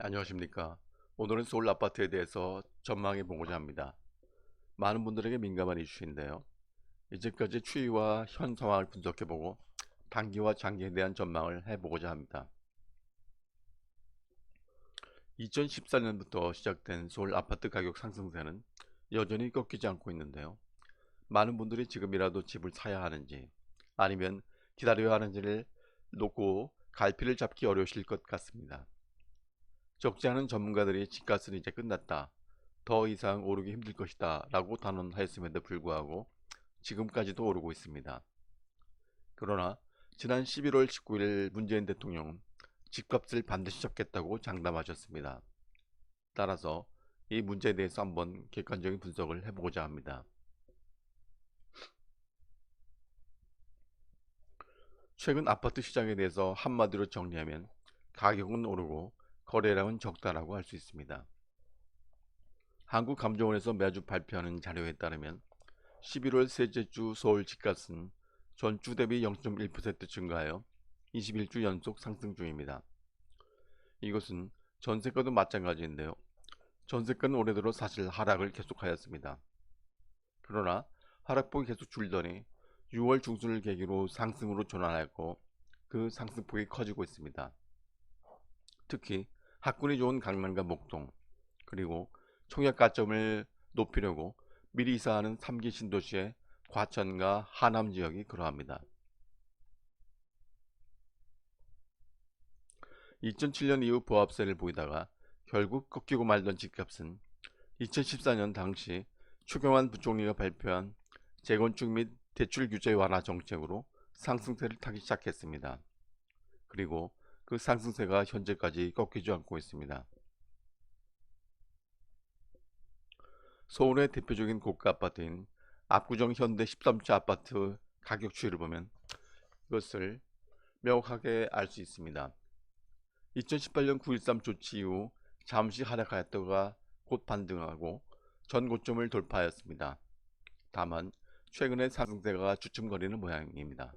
안녕하십니까. 오늘은 서울 아파트에 대해서 전망해 보고자 합니다. 많은 분들에게 민감한 이슈인데요. 이제까지 추이와 현 상황을 분석해 보고 단기와 장기에 대한 전망을 해보고자 합니다. 2014년부터 시작된 서울 아파트 가격 상승세는 여전히 꺾이지 않고 있는데요. 많은 분들이 지금이라도 집을 사야 하는지 아니면 기다려야 하는지를 놓고 갈피를 잡기 어려우실 것 같습니다. 적지 않은 전문가들이 집값은 이제 끝났다, 더 이상 오르기 힘들 것이다 라고 단언하였음에도 불구하고 지금까지도 오르고 있습니다. 그러나 지난 11월 19일 문재인 대통령은 집값을 반드시 잡겠다고 장담하셨습니다. 따라서 이 문제에 대해서 한번 객관적인 분석을 해보고자 합니다. 최근 아파트 시장에 대해서 한마디로 정리하면 가격은 오르고 거래량은 적다라고 할 수 있습니다. 한국감정원에서 매주 발표하는 자료에 따르면 11월 셋째 주 서울 집값은 전주 대비 0.1% 증가하여 21주 연속 상승 중입니다. 이것은 전세가도 마찬가지인데요. 전세가는 올해 들어 사실 하락을 계속하였습니다. 그러나 하락폭이 계속 줄더니 6월 중순을 계기로 상승으로 전환하였고 그 상승폭이 커지고 있습니다. 특히 학군이 좋은 강남과 목동, 그리고 청약 가점을 높이려고 미리 이사하는 3기 신도시의 과천과 하남 지역이 그러합니다. 2007년 이후 보합세를 보이다가 결국 꺾이고 말던 집값은 2014년 당시 추경환 부총리가 발표한 재건축 및 대출 규제 완화 정책으로 상승세를 타기 시작했습니다. 그리고 그 상승세가 현재까지 꺾이지 않고 있습니다. 서울의 대표적인 고가 아파트인 압구정 현대 13차 아파트 가격 추이를 보면 이것을 명확하게 알 수 있습니다. 2018년 9.13 조치 이후 잠시 하락하였다가 곧 반등하고 전 고점을 돌파하였습니다. 다만 최근의 상승세가 주춤거리는 모양입니다.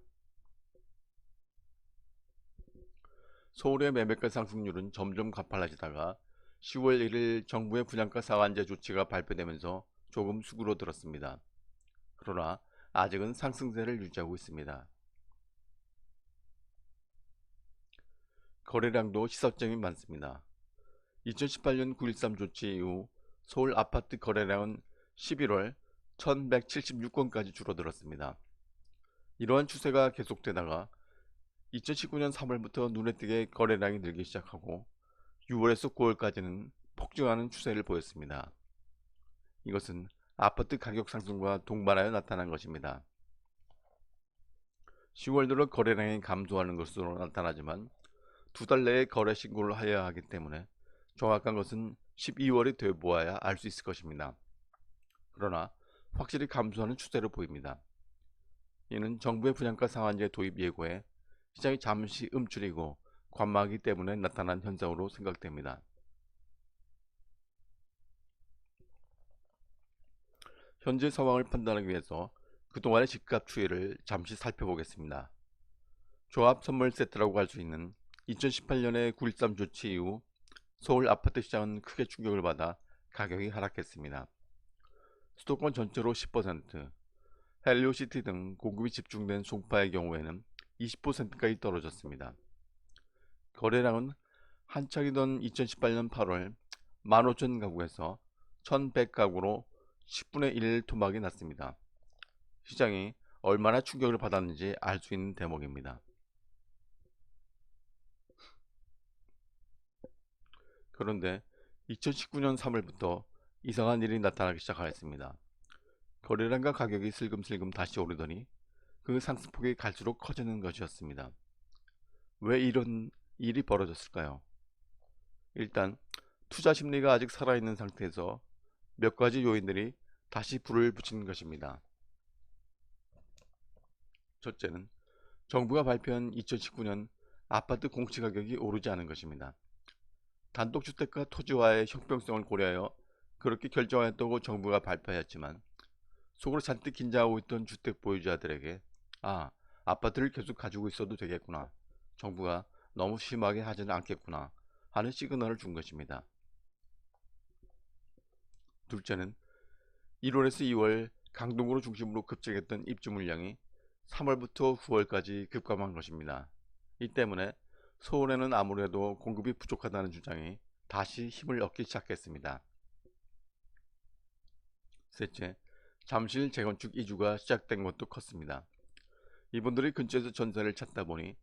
서울의 매매가 상승률은 점점 가팔라지다가 10월 1일 정부의 분양가 상한제 조치가 발표되면서 조금 수그러들었습니다. 그러나 아직은 상승세를 유지하고 있습니다. 거래량도 시사점이 많습니다. 2018년 9.13 조치 이후 서울 아파트 거래량은 11월 1176건까지 줄어들었습니다. 이러한 추세가 계속되다가 2019년 3월부터 눈에 띄게 거래량이 늘기 시작하고 6월에서 9월까지는 폭증하는 추세를 보였습니다. 이것은 아파트 가격 상승과 동반하여 나타난 것입니다. 10월 들어 거래량이 감소하는 것으로 나타나지만 두 달 내에 거래 신고를 하여야 하기 때문에 정확한 것은 12월이 돼 보아야 알 수 있을 것입니다. 그러나 확실히 감소하는 추세로 보입니다. 이는 정부의 분양가 상한제 도입 예고에 시장이 잠시 움츠리고 관망하기 때문에 나타난 현상으로 생각됩니다. 현재 상황을 판단하기 위해서 그동안의 집값 추이를 잠시 살펴보겠습니다. 조합 선물 세트라고 할 수 있는 2018년의 9.13 조치 이후 서울 아파트 시장은 크게 충격을 받아 가격이 하락했습니다. 수도권 전체로 10%, 헬리오시티 등 공급이 집중된 송파의 경우에는 20%까지 떨어졌습니다. 거래량은 한창이던 2018년 8월 15,000가구에서 1,100가구로 10분의 1 토막이 났습니다. 시장이 얼마나 충격을 받았는지 알 수 있는 대목입니다. 그런데 2019년 3월부터 이상한 일이 나타나기 시작하였습니다. 거래량과 가격이 슬금슬금 다시 오르더니 그 상승폭이 갈수록 커지는 것이었습니다. 왜 이런 일이 벌어졌을까요? 일단 투자 심리가 아직 살아있는 상태에서 몇 가지 요인들이 다시 불을 붙이는 것입니다. 첫째는 정부가 발표한 2019년 아파트 공시가격이 오르지 않은 것입니다. 단독주택과 토지와의 형평성을 고려하여 그렇게 결정하였다고 정부가 발표하였지만 속으로 잔뜩 긴장하고 있던 주택 보유자들에게 아파트를 계속 가지고 있어도 되겠구나, 정부가 너무 심하게 하지는 않겠구나 하는 시그널을 준 것입니다. 둘째는 1월에서 2월 강동구를 중심으로 급증했던 입주 물량이 3월부터 9월까지 급감한 것입니다. 이 때문에 서울에는 아무래도 공급이 부족하다는 주장이 다시 힘을 얻기 시작했습니다. 셋째, 잠실 재건축 이주가 시작된 것도 컸습니다. 이분들이 근처에서 전세를 찾다 보니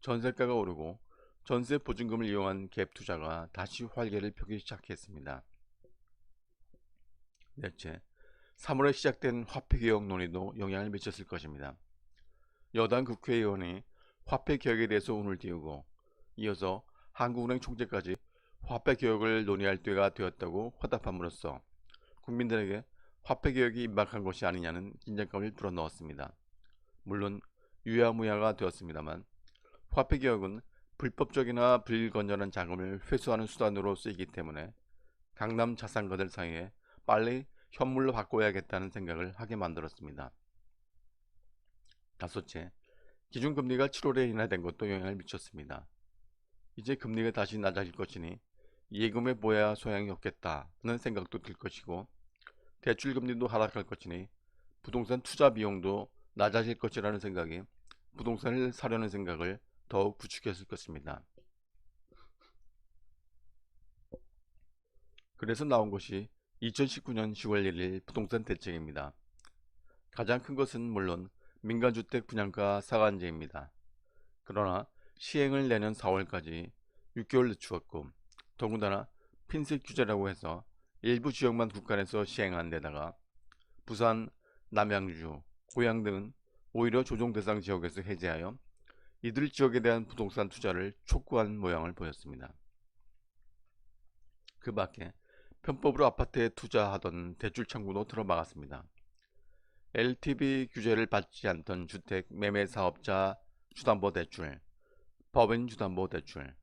전세가가 오르고 전세 보증금을 이용한 갭 투자가 다시 활개를 펴기 시작했습니다. 넷째, 3월에 시작된 화폐개혁 논의도 영향을 미쳤을 것입니다. 여당 국회의원이 화폐개혁에 대해서 운을 띄우고 이어서 한국은행 총재까지 화폐개혁을 논의할 때가 되었다고 화답함으로써 국민들에게 화폐개혁이 임박한 것이 아니냐는 긴장감을 불어넣었습니다. 물론 유야무야가 되었습니다만 화폐개혁은 불법적이나 불건전한 자금을 회수하는 수단으로 쓰이기 때문에 강남 자산가들 사이에 빨리 현물로 바꿔야겠다는 생각을 하게 만들었습니다. 다섯째, 기준금리가 7월에 인하된 것도 영향을 미쳤습니다. 이제 금리가 다시 낮아질 것이니 예금에 보야 소양이 없겠다는 생각도 들 것이고 대출금리도 하락할 것이니 부동산 투자 비용도 낮아질 것이라는 생각이 부동산을 사려는 생각을 더욱 부추겼을 것입니다. 그래서 나온 것이 2019년 10월 1일 부동산 대책입니다. 가장 큰 것은 물론 민간주택 분양가 상한제입니다. 그러나 시행을 내년 4월까지 6개월 늦추었고 더군다나 핀셋 규제라고 해서 일부 지역만 국간에서 시행한 데다가 부산, 남양주, 고양 등은 오히려 조정 대상 지역에서 해제하여 이들 지역에 대한 부동산 투자를 촉구한 모양을 보였습니다. 그 밖에 편법으로 아파트에 투자하던 대출 창구도 틀어막았습니다. LTV 규제를 받지 않던 주택 매매 사업자 주담보대출, 법인 주담보대출,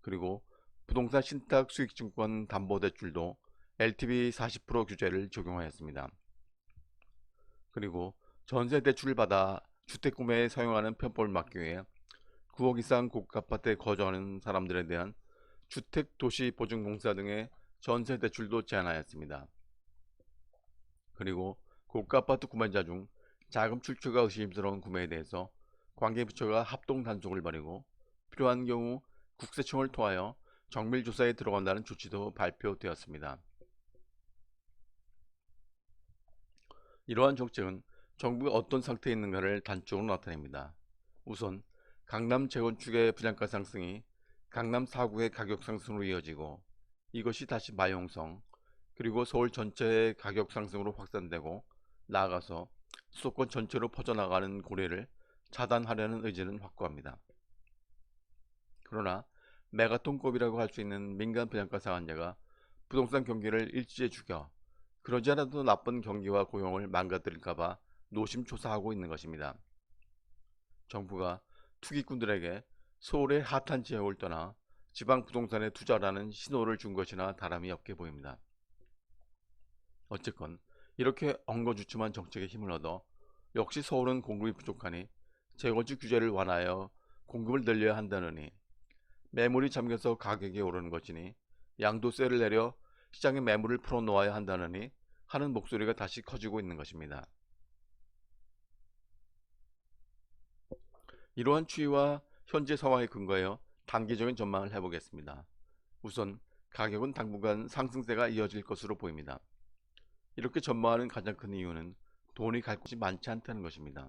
그리고 부동산 신탁 수익증권 담보대출도 LTV 40% 규제를 적용하였습니다. 그리고 전세 대출을 받아 주택 구매에 사용하는 편법을 막기 위해 9억 이상 고가 아파트에 거주하는 사람들에 대한 주택도시보증공사 등의 전세 대출도 제한하였습니다. 그리고 고가 아파트 구매자 중 자금 출처가 의심스러운 구매에 대해서 관계부처가 합동 단속을 벌이고 필요한 경우 국세청을 통하여 정밀조사에 들어간다는 조치도 발표되었습니다. 이러한 정책은 정부가 어떤 상태에 있는가를 단적으로 나타냅니다. 우선 강남 재건축의 분양가 상승이 강남 4구의 가격 상승으로 이어지고 이것이 다시 마용성 그리고 서울 전체의 가격 상승으로 확산되고 나아가서 수도권 전체로 퍼져나가는 고래를 차단하려는 의지는 확고합니다. 그러나 메가톤급이라고 할 수 있는 민간 분양가 상한제가 부동산 경기를 일시에 죽여 그러지 않아도 나쁜 경기와 고용을 망가뜨릴까봐 노심초사하고 있는 것입니다. 정부가 투기꾼들에게 서울의 핫한 지역을 떠나 지방 부동산에 투자라는 신호를 준 것이나 다름이 없게 보입니다. 어쨌건 이렇게 엉거주춤한 정책에 힘을 얻어 역시 서울은 공급이 부족하니 재건축 규제를 완화하여 공급을 늘려야 한다느니 매물이 잠겨서 가격이 오르는 것이니 양도세를 내려 시장에 매물을 풀어놓아야 한다느니 하는 목소리가 다시 커지고 있는 것입니다. 이러한 추이와 현재 상황에 근거하여 단기적인 전망을 해보겠습니다. 우선 가격은 당분간 상승세가 이어질 것으로 보입니다. 이렇게 전망하는 가장 큰 이유는 돈이 갈 곳이 많지 않다는 것입니다.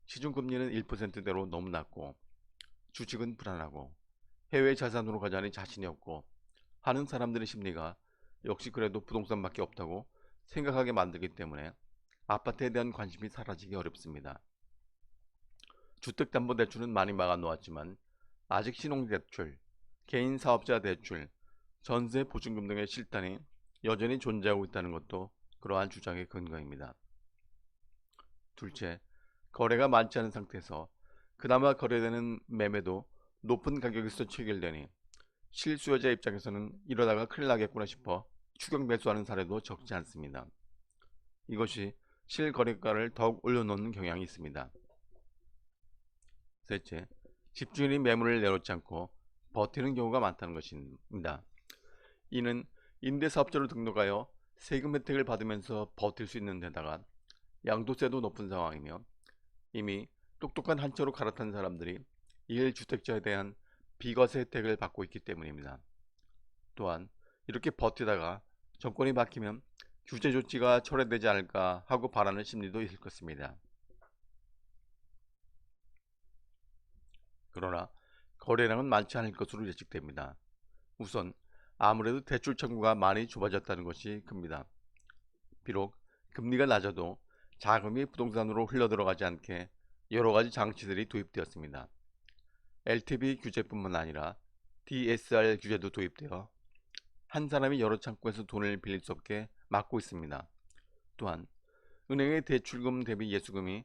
시중금리는 1%대로 너무 낮고 주식은 불안하고 해외 자산으로 가자니 자신이 없고 하는 사람들의 심리가 역시 그래도 부동산밖에 없다고 생각하게 만들기 때문에 아파트에 대한 관심이 사라지기 어렵습니다. 주택담보대출은 많이 막아놓았지만 아직 신용대출, 개인사업자 대출, 전세보증금 등의 실탄이 여전히 존재하고 있다는 것도 그러한 주장의 근거입니다. 둘째, 거래가 많지 않은 상태에서 그나마 거래되는 매매도 높은 가격에서 체결되니 실수요자 입장에서는 이러다가 큰일 나겠구나 싶어 추격 매수하는 사례도 적지 않습니다. 이것이 실거래가를 더욱 올려놓는 경향이 있습니다. 셋째, 집주인이 매물을 내놓지 않고 버티는 경우가 많다는 것입니다. 이는 임대사업자로 등록하여 세금 혜택을 받으면서 버틸 수 있는 데다가 양도세도 높은 상황이며 이미 똑똑한 한자로 갈아탄 사람들이 1주택자에 대한 비과세 혜택을 받고 있기 때문입니다. 또한 이렇게 버티다가 정권이 바뀌면 규제 조치가 철회되지 않을까 하고 바라는 심리도 있을 것입니다. 그러나 거래량은 많지 않을 것으로 예측됩니다. 우선 아무래도 대출 창구가 많이 좁아졌다는 것이 큽니다. 비록 금리가 낮아도 자금이 부동산으로 흘러들어가지 않게 여러가지 장치들이 도입되었습니다. LTV 규제뿐만 아니라 DSR 규제도 도입되어 한 사람이 여러 창구에서 돈을 빌릴 수 없게 막고 있습니다. 또한 은행의 대출금 대비 예수금이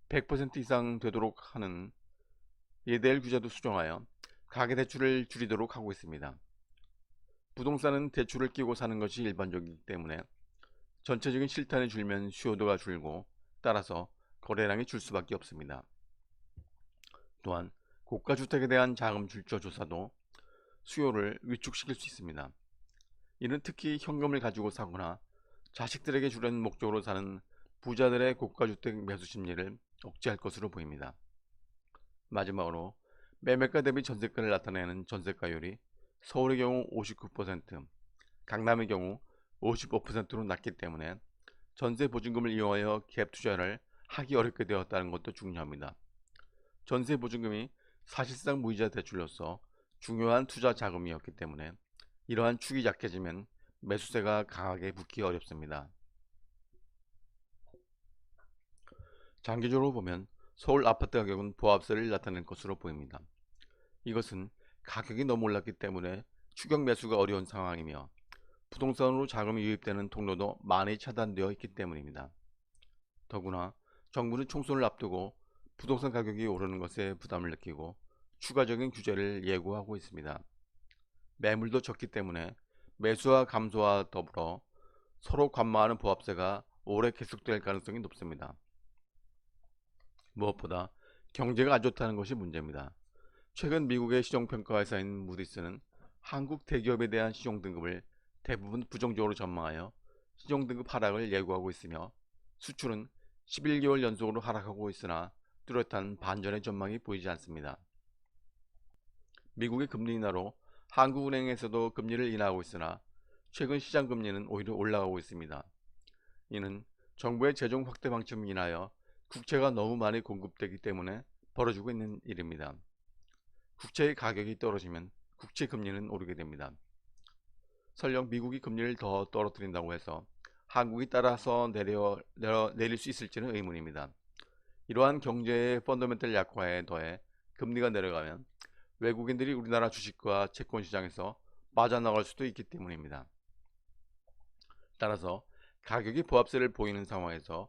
100% 이상 되도록 하는 예대율 규제도 수정하여 가계대출을 줄이도록 하고 있습니다. 부동산은 대출을 끼고 사는 것이 일반적이기 때문에 전체적인 실탄이 줄면 수요도가 줄고 따라서 거래량이 줄 수밖에 없습니다. 또한 고가주택에 대한 자금 출처 조사도 수요를 위축시킬 수 있습니다. 이는 특히 현금을 가지고 사거나 자식들에게 주려는 목적으로 사는 부자들의 고가주택 매수 심리를 억제할 것으로 보입니다. 마지막으로 매매가 대비 전세가를 나타내는 전세가율이 서울의 경우 59%, 강남의 경우 55%로 낮기 때문에 전세 보증금을 이용하여 갭 투자를 하기 어렵게 되었다는 것도 중요합니다. 전세 보증금이 사실상 무이자 대출로서 중요한 투자 자금이었기 때문에 이러한 축이 약해지면 매수세가 강하게 붙기 어렵습니다. 장기적으로 보면 서울 아파트 가격은 보합세를 나타낼 것으로 보입니다. 이것은 가격이 너무 올랐기 때문에 추격 매수가 어려운 상황이며 부동산으로 자금이 유입되는 통로도 많이 차단되어 있기 때문입니다. 더구나 정부는 총선을 앞두고 부동산 가격이 오르는 것에 부담을 느끼고 추가적인 규제를 예고하고 있습니다. 매물도 적기 때문에 매수와 감소와 더불어 서로 관망하는 보합세가 오래 계속될 가능성이 높습니다. 무엇보다 경제가 안 좋다는 것이 문제입니다. 최근 미국의 시정평가회사인 무디스는 한국 대기업에 대한 시종등급을 대부분 부정적으로 전망하여 시종등급 하락을 예고하고 있으며 수출은 11개월 연속으로 하락하고 있으나 뚜렷한 반전의 전망이 보이지 않습니다. 미국의 금리 인하로 한국은행에서도 금리를 인하하고 있으나 최근 시장금리는 오히려 올라가고 있습니다. 이는 정부의 재정 확대 방침을 인하여 국채가 너무 많이 공급되기 때문에 벌어지고 있는 일입니다. 국채의 가격이 떨어지면 국채 금리는 오르게 됩니다. 설령 미국이 금리를 더 떨어뜨린다고 해서 한국이 따라서 내릴 수 있을지는 의문입니다. 이러한 경제의 펀더멘털 약화에 더해 금리가 내려가면 외국인들이 우리나라 주식과 채권 시장에서 빠져나갈 수도 있기 때문입니다. 따라서 가격이 보합세를 보이는 상황에서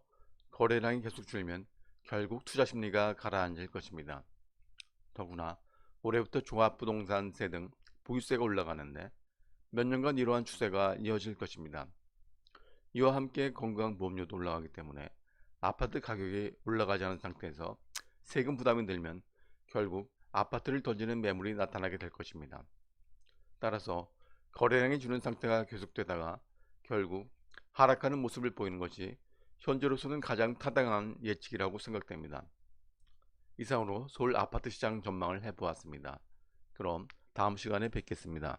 거래량이 계속 줄면 결국 투자 심리가 가라앉을 것입니다. 더구나 올해부터 종합부동산세 등 보유세가 올라가는데 몇 년간 이러한 추세가 이어질 것입니다. 이와 함께 건강보험료도 올라가기 때문에 아파트 가격이 올라가지 않은 상태에서 세금 부담이 들면 결국 아파트를 던지는 매물이 나타나게 될 것입니다. 따라서 거래량이 주는 상태가 계속되다가 결국 하락하는 모습을 보이는 것이 현재로서는 가장 타당한 예측이라고 생각됩니다. 이상으로 서울 아파트 시장 전망을 해보았습니다. 그럼 다음 시간에 뵙겠습니다.